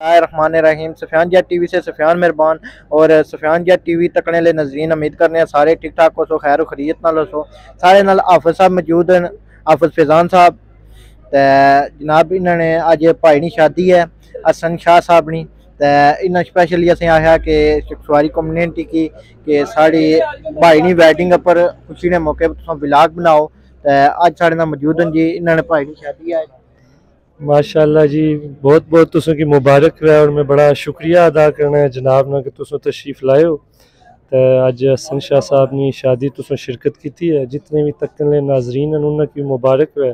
الرحمن الرحیم سفیان jet T V سے سفیان مہربان اور سفیان جیٹ ٹی وی تکنے لے ناظرین امید کرنے ہیں سارے ٹھیک ٹھاک ہو سو خیر و خیریت نال ہو سو سارے نال حافظ صاحب موجود ہیں حافظ فیضان صاحب تے جناب انہوں نے اج بھائی نی شادی ہے حسن شاہ صاحب نی تے انہاں اسپیشلی اسیں آخیا کہ سواری کمیونٹی کی کہ ساڑی بھائی نی ویڈنگ پر خوشی نے موقع پر تساں ولاگ بناؤ تے اج ساڑے نال موجود ہیں جی انہوں نے بھائی نی شادی ہے ماشاءاللہ جی بہت بہت تسوں کی مبارک رہے اور میں بڑا شکریہ ادا کرنا ہے جناب نے کہ تسوں تشریف لائے ہو تے اج حسن شاہ صاحب نے شادی تسوں شرکت کیتی ہے جتنے بھی تکن لے ناظرین ہیں انہاں کی مبارک رہے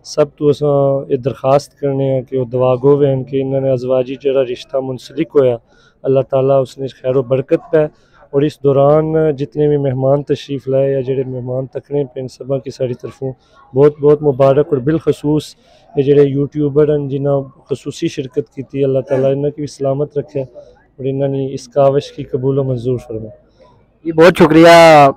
سب تو اساں یہ درخواست کرنے ہیں کہ وہ دعا گو وین کہ انہوں نے ازواجی جڑا رشتہ منسلک ہویا اللہ تعالیٰ اس نے خیر و برکت پہ اور اس دوران جتنے بھی مہمان تشریف لائے یا جڑے مہمان تکنے پہ ان سبا کی ساری طرفوں بہت بہت مبارک اور بالخصوص یہ جڑے یوٹیوبر ہیں جنہاں خصوصی شرکت کی اللہ تعالیٰ انہاں کی بھی سلامت رکھے اور انہاں نے اس کاوش کی قبول و منظور فرمائے جی بہت شکریہ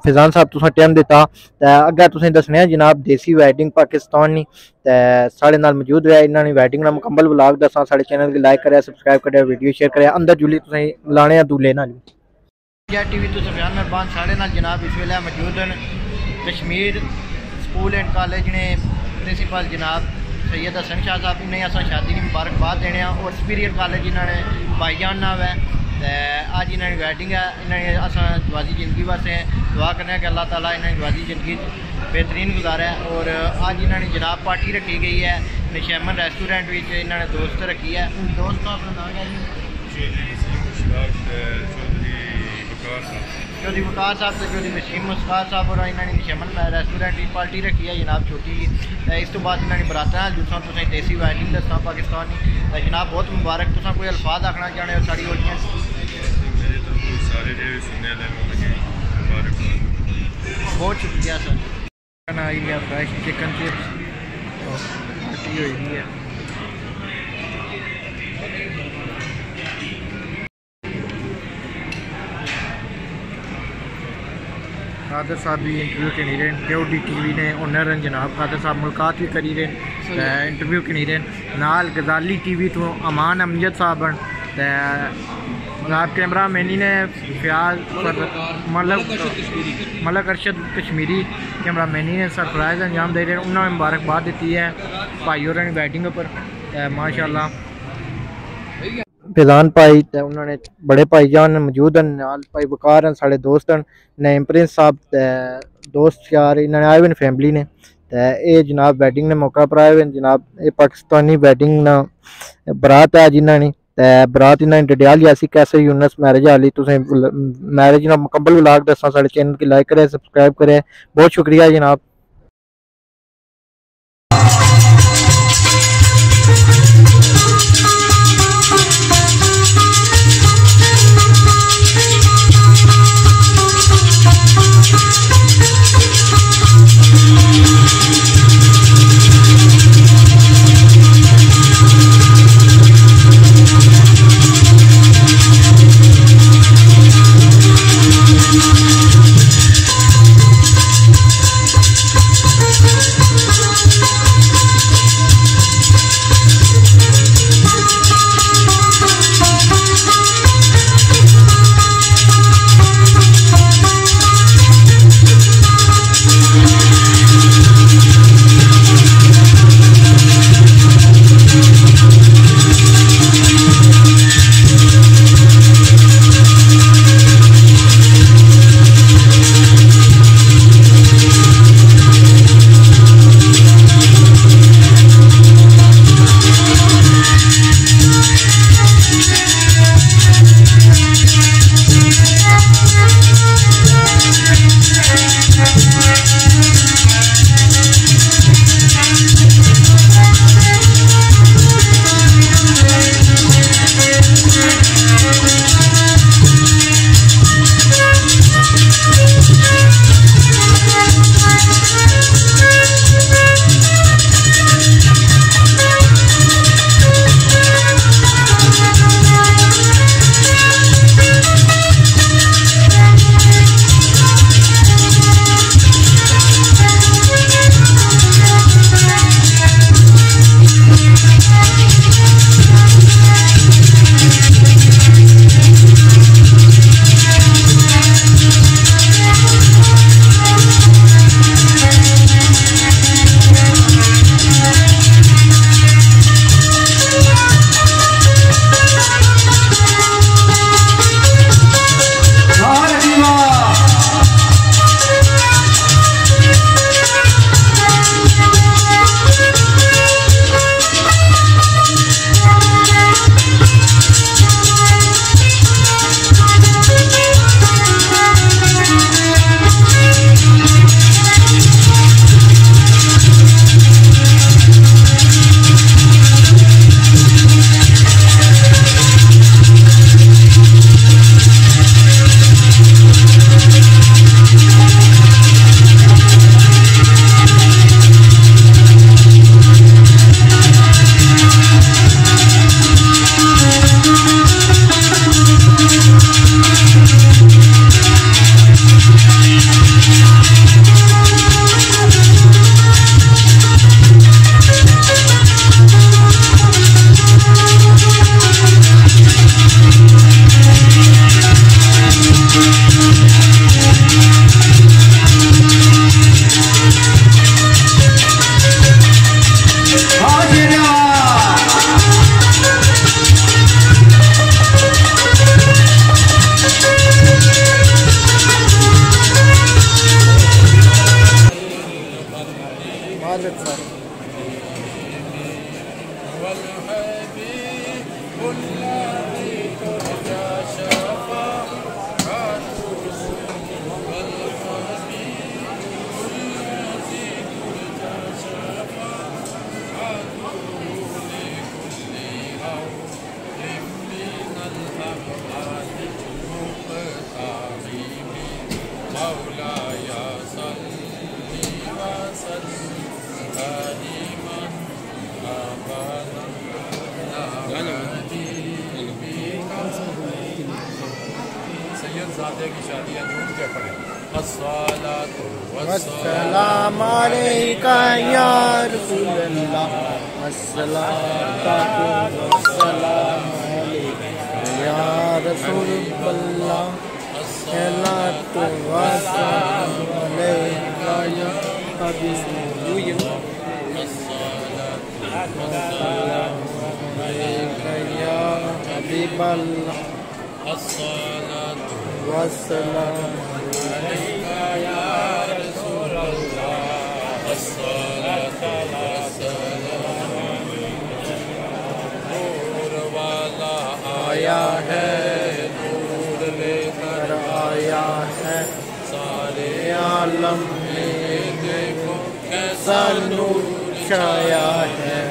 فیضان صاحب تساں ٹائم دیتا اگے تسیں دسنے جناب دیسی ویڈنگ پاکستان نی تے ساڑے نال موجود رہے انہاں نے ویڈنگ دا مکمل ولاگ دساں ساڑے چینل کی لائک کرے سبسکرائب کرے ویڈیو شیئر کرے اندر جلی تسیں لانے دولے نال جیٹ ٹی وی تو سفیان مہربان ساڑے نال جناب اس ویلے موجود ہیں کشمیر سکول اینڈ کالج نے پرنسپل جناب سید حسن شاہ صاحب انہیں اصل شادی کی مبارکباد دینے اور سپیریئر کالج انہوں نے بھائی جان نام ہے اج انہوں نے ویڈنگ ہے انہوں نے اصل جوازی زندگی واسطے دعا کرنے کہ اللہ تعالیٰ انہوں نے جوازی زندگی بہترین گزارا ہے اور اج انہوں نے جناب پارٹی رکھی گئی ہے نشیمن ریسٹورینٹ انہوں نے دوست رکھی ہے دوست کا اپنا نام ہے چودھری وقار صاحب سے چودھری نسیم مسکار صاحب اور انہوں نے نشیمن ریسٹورینٹ کی پارٹی رکھی ہے جناب چھوٹی اس تو بعد انہوں نے براتنا جساں تو دیسی ویڈنگ دساں پاکستانی جناب بہت مبارک تساں کوئی الفاظ آخنا چاہنے ہو ساری بہت شکریہ سر آئی ہے فریش چکن چپس پارٹی ہوئی ہے قادر صاحب بھی انٹرویو کے نہیں رہے کے او ڈی ٹی وی نے اونر ہیں جناب قادر صاحب ملکات بھی کری رہے انٹرویو کے نہیں رہے نال غزالی ٹی وی تو امان امجد صاحب ہیں جناب کیمرہ مینی نے فیاض ملک ارشد کشمیری کیمرہ مینی نے سرپرائز انجام دے رہے ہیں انہوں نے مبارکباد دیتی ہے بھائی اور ویڈنگ پر ماشاء اللہ فیضان بھائی انہوں نے بڑے بھائی جان موجود ہیں نال بھائی وقار ہیں سارے دوست ہیں نعیم پرنس صاحب دوست یار انہوں نے آئے ہوئے فیملی نے اے جناب ویڈنگ نے موقع پر آئے ہوئے جناب یہ پاکستانی ویڈنگ نا برات ہے جنہوں نے برات انہوں نے ڈڈیال یاسی کیسے یونس میرج والی تسیں میرج نا مکمل ولاگ دساں سارے چینل کی لائک کرے سبسکرائب کرے بہت شکریہ جناب زادے کی شادی ہے جھوم کے پڑھیں الصلاۃ والسلام علیکہ یا رسول اللہ الصلاۃ والسلام علیکہ یا رسول اللہ الصلاۃ والسلام علیکہ یا حبیب اللہ الصلاۃ علیکہ یا حبیب اللہ الصلاۃ والسلام علیکہ یا رسول اللہ الصلاۃ والسلام نور والا آیا ہے نور لے کر آیا ہے سارے عالم میں دیکھو کیسا نور چھایا ہے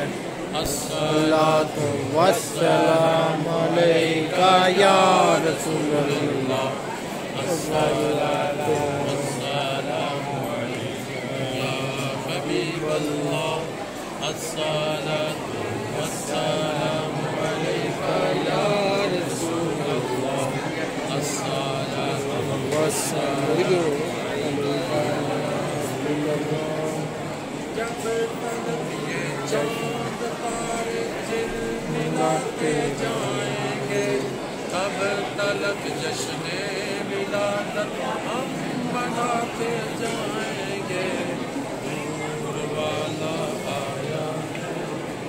الصلاۃ والسلام علیکہ یا رسول اللہ الصلاۃ والسلام علیکہ یا حبیب اللہ الصلاۃ والسلام علیکہ یا رسول اللہ الصلاۃ والسلام علیکہ چاند تارے جلتے جائیں گے اب تلک جشن ولادت ہم مناتے جائیں گے نور والا آیا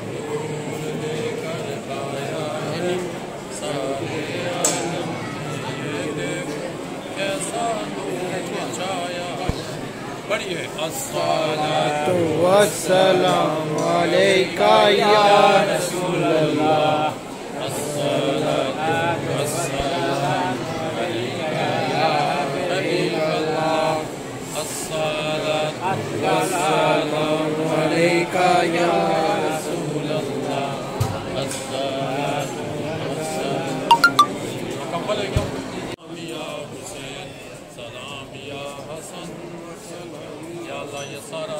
نور لے کر آیا ہے سارے عالم یہ دیکھو کیسا نور چھایا پڑھیے الصلاۃ والسلام علیکہ یا رسول اللہ الصلاۃ والسلام علیکہ یا حبیب اللہ الصلاۃ والسلام علیکہ یا رسول اللہ الصلاۃ والسلام مکمل ہے کیا یا حسین سلام یا حسن یا اللہ یہ سارا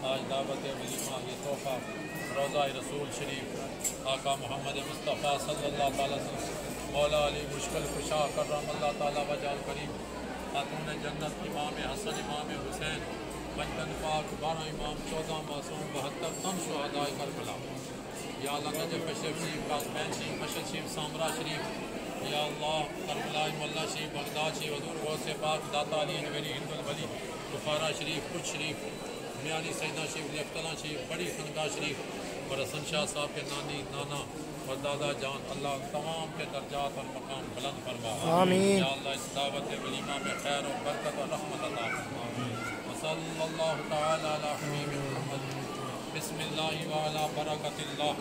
آج دعوت ولیمہ یہ تحفہ روضہ رسول شریف آقا محمد مصطفیٰ صلی اللہ تعالیٰ وسلم مولا علی مشکل کشا کرم اللہ تعالیٰ وجال کریم خاتون جنت امام حسن امام حسین پنجتن پاک 12 امام 14 معصوم 72 تم شہداء کربلا یا اللہ نجف شریف قاسمین شریف مشہد شریف سامرا شریف یا اللہ کربلا ملا شریف بغداد شریف حضور غوث پاک داتا علی جویری ہند الولی بخارا شریف کچھ شریف میالی سیدہ شریف لیفتلا شریف بڑی خنگاہ شریف اور حسن شاہ صاحب کے نانی نانا اور دادا جان اللہ تمام کے درجات اور مقام بلند فرما آمین یا اللہ اس دعوت ولیمہ میں خیر و برکت اور رحمت عطا فرما وصلی اللہ تعالی علی حبیب محمد بسم اللہ وعلی برکت اللہ